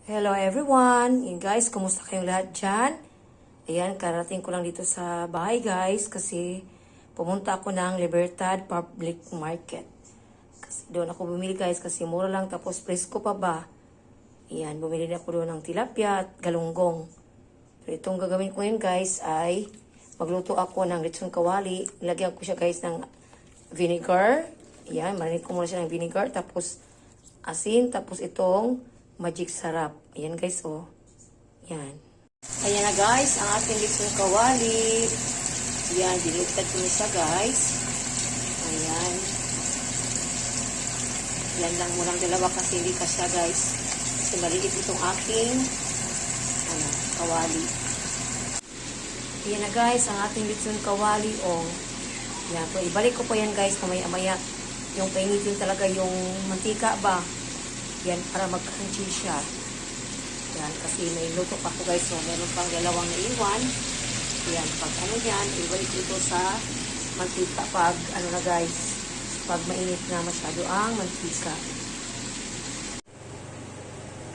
Hello everyone! Yun guys, kumusta kayong lahat dyan? Ayan, karating ko lang dito sa bahay guys kasi pumunta ako ng Libertad Public Market. Kasi doon ako bumili guys kasi mura lang tapos presko pa ba. Ayan, bumili na ako doon ng tilapia at galunggong. So itong gagawin ko ngayon guys ay magluto ako ng lechon kawali. Nilagyan ko siya guys ng vinegar. Ayan, marinig ko muna siya ng vinegar tapos asin tapos itong magic sarap. Ayan guys, oh. Ayan. Ayan na guys, ang ating lechon kawali. Ayan, dinilitad ko na siya guys. Ayan. Yan lang mo lang dalawa kasi hindi kasya guys. Kasi maliit itong aking kawali. Ayan na guys, ang ating lechon kawali, oh. Ayan po, ibalik ko po yan guys, mamaya-maya. Yung painitin talaga yung mantika ba. Yan, para mag-crunchy siya. Yan, kasi may luto pa ko guys. So, meron pang dalawang naiwan. Yan, pag ano yan, ibalik ito sa mantika pag ano na guys, pag mainit na masyado ang mantika.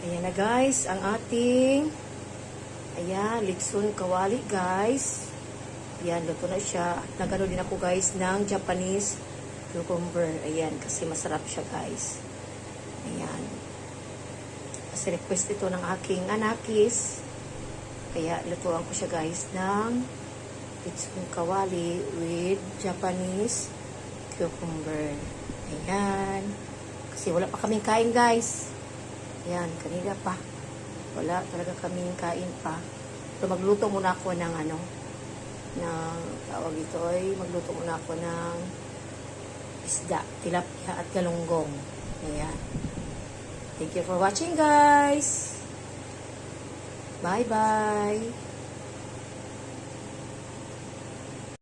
Ayan na guys, ang ating lechon kawali guys. Yan, luto na siya. At nagano din ako guys ng Japanese cucumber. Ayan, kasi masarap siya guys. Ayan. Kasi request ito ng aking anakis. Kaya lutuan ko siya guys ng lechon kawali with Japanese cucumber. Ayan. Kasi wala pa kaming kain guys. Ayan, kanina pa. Wala talaga kaming kain pa. So magluto muna ako ng tawag ito ay magluto muna ako ng isda, tilapia at galunggong. Ayan. Thank you for watching guys. Bye-bye.